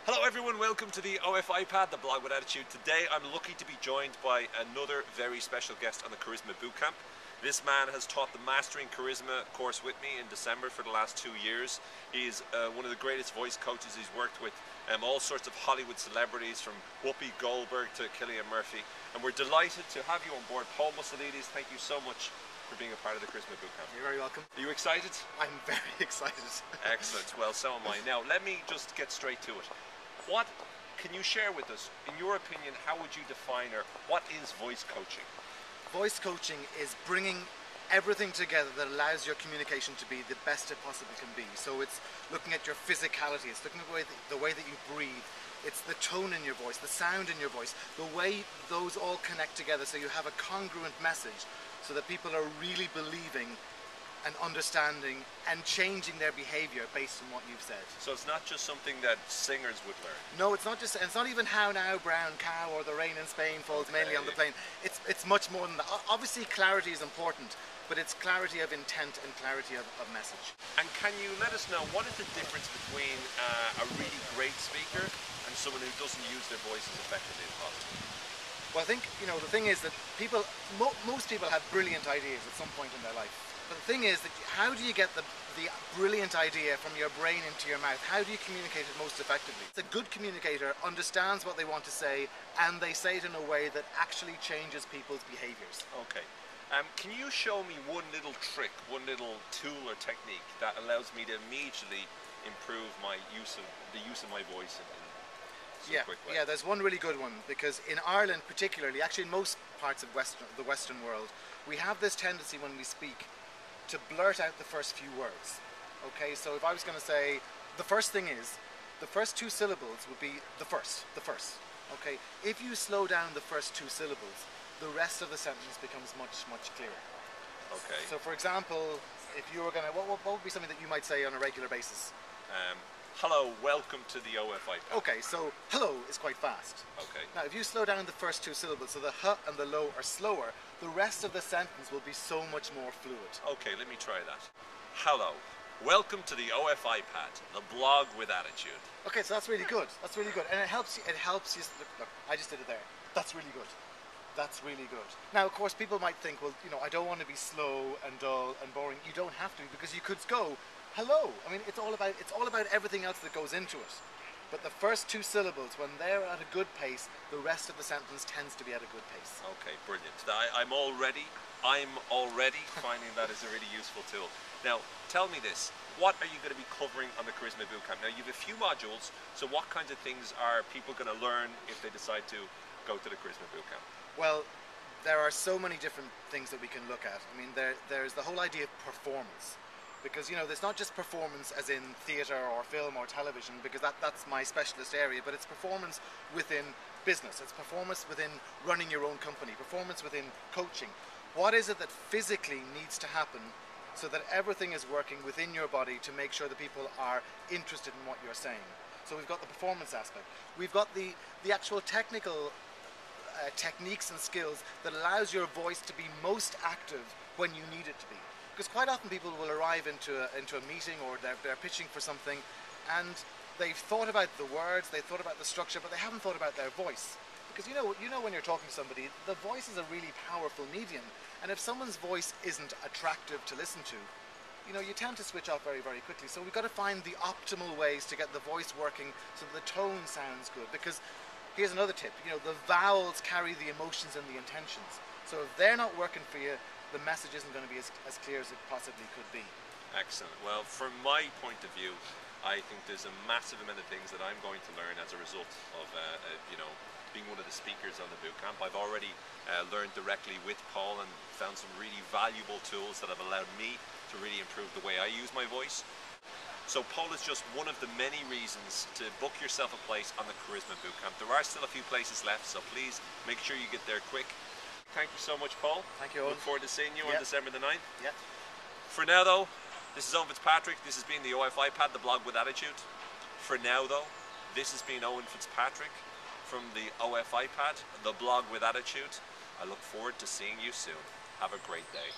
Hello everyone, welcome to the OF iPad, the blog with attitude. Today I'm lucky to be joined by another very special guest on the Charisma Bootcamp. This man has taught the Mastering Charisma course with me in December for the last 2 years. He's one of the greatest voice coaches. He's worked with all sorts of Hollywood celebrities, from Whoopi Goldberg to Cillian Murphy. And we're delighted to have you on board. Poll Moussoulides, thank you so much for being a part of the Charisma Bootcamp. You're very welcome. Are you excited? I'm very excited. Excellent. Well, so am I. Now, let me just get straight to it. What can you share with us, in your opinion, how would you define, or what is voice coaching? Voice coaching is bringing everything together that allows your communication to be the best it possibly can be. So it's looking at your physicality, it's looking at the way that you breathe, it's the tone in your voice, the sound in your voice, the way those all connect together so you have a congruent message so that people are really believing and understanding and changing their behavior based on what you've said. So it's not just something that singers would learn? No, it's not just, and it's not even how now brown cow or the rain in Spain falls mainly on the plain. It's much more than that. Obviously clarity is important, but it's clarity of intent and clarity of message. And can you let us know, what is the difference between a really great speaker and someone who doesn't use their voice as effectively as possible? Well, I think, the thing is that most people have brilliant ideas at some point in their life. But the thing is that how do you get the brilliant idea from your brain into your mouth? How do you communicate it most effectively? A good communicator understands what they want to say, and they say it in a way that actually changes people's behaviors. Okay. Can you show me one little trick, one little tool or technique that allows me to immediately improve the use of my voice in some quick way? Yeah, there's one really good one, because in Ireland particularly, actually in most parts of the Western world, we have this tendency when we speak to blurt out the first few words. Okay, so if I was going to say, the first thing is, the first two syllables would be the first. Okay, if you slow down the first two syllables, the rest of the sentence becomes much clearer. Okay. So for example, if you were going to, what would be something that you might say on a regular basis? Hello, welcome to the OF iPad. Okay, so hello is quite fast. Okay. Now if you slow down the first two syllables, so the h and the lo are slower, the rest of the sentence will be so much more fluid. Okay, let me try that. Hello, welcome to the OF iPad, the blog with attitude. Okay, so that's really good. That's really good, and it helps you. Look, I just did it there. That's really good. That's really good. Now, of course, people might think, well, I don't want to be slow and dull and boring. You don't have to, because you could go, hello. I mean, it's all about everything else that goes into it. But the first two syllables, when they're at a good pace, the rest of the sentence tends to be at a good pace. Okay, brilliant. I'm already finding that is a really useful tool. Now, tell me this. What are you going to be covering on the Charisma Bootcamp? Now, you have a few modules, so what kinds of things are people going to learn if they decide to go to the Charisma Bootcamp? Well, there are so many different things that we can look at. I mean, there's the whole idea of performance. Because, there's not just performance as in theatre or film or television, because that's my specialist area, but it's performance within business. It's performance within running your own company, performance within coaching. What is it that physically needs to happen so that everything is working within your body to make sure that people are interested in what you're saying? So we've got the performance aspect. We've got the actual technical techniques and skills that allows your voice to be most active when you need it to be. Because quite often people will arrive into a meeting, or they're pitching for something, and they've thought about the words, they've thought about the structure, but they haven't thought about their voice. Because you know when you're talking to somebody, the voice is a really powerful medium, and if someone's voice isn't attractive to listen to, you tend to switch off very quickly. So we've got to find the optimal ways to get the voice working so that the tone sounds good. Because here's another tip, the vowels carry the emotions and the intentions. So if they're not working for you, the message isn't going to be as clear as it possibly could be. Excellent. Well, from my point of view, I think there's a massive amount of things that I'm going to learn as a result of, being one of the speakers on the bootcamp. I've already learned directly with Paul and found some really valuable tools that have allowed me to really improve the way I use my voice. So Paul is just one of the many reasons to book yourself a place on the Charisma Bootcamp. There are still a few places left, so please make sure you get there quick. Thank you so much, Paul. Thank you, Owen. Look forward to seeing you on December the 9th. Yeah. For now, though, this is Owen Fitzpatrick. This has been the OF iPad, the blog with attitude. For now, though, this has been Owen Fitzpatrick from the OF iPad, the blog with attitude. I look forward to seeing you soon. Have a great day.